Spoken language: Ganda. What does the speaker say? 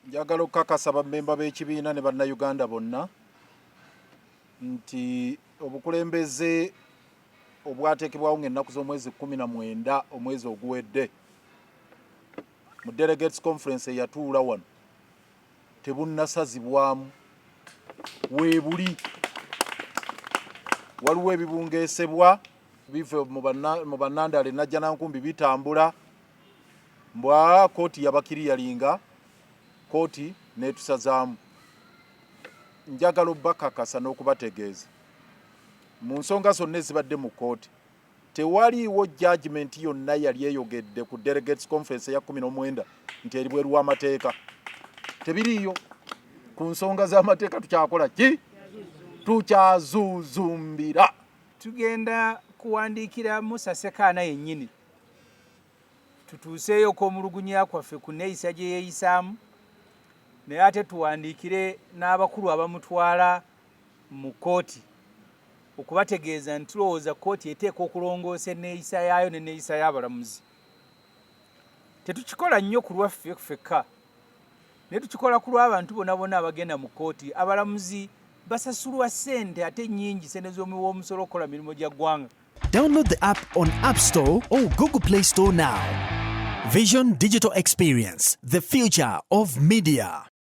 Njagala okukakasa bammemba b'ekibiina ne bannayuganda bonna nti obukulembeze obwateekebwawo ng'ennaku z'omwezi 19 omwezi oguwedde mu delegates conference eyatuula wano tebunnasazibwamu weebuli. Waliwo ebibungeesebwa bive mu bannandale najja nankumbi bitambula mbwa kooti yabakiriyalinga kooti netusazaamu. Njagala obbakakasa n'okubategeeza mu nsonga zonna ezibadde mu kooti tewaliiwo judgment yonna yali eyogedde ku delegates conference eya 19 nti eri bweru w'amateeka. Tebiriiyo. Ku nsonga z'amateeka tukyakola ki? Tukyazuzumbira. Tugenda kuwandiikira Musa Sekaana yennyini tutuuseeyo kw'omulugunya kwaffe ku neeyisa gye yeeyisaamu, naye ate tuwandiikire n'abakulu abamutwala mu kooti okubategeeza nti tulowooza kooti eteeka okulongoosa enneeyisa yaayo n'enneeyisa y'abalamuzi. Tetukikola nnyo ku lwaffe ffekka, naye tukikola ku lw'abantu bonna bonna abagenda mu kooti. Abalamuzi basasulwa ssente ate nnyingi, ssente z'omuwoomusolo okukola mirimu gya ggwanga. Download the app on App Store or Google Play Store now. Vision Digital Experience, the future of media.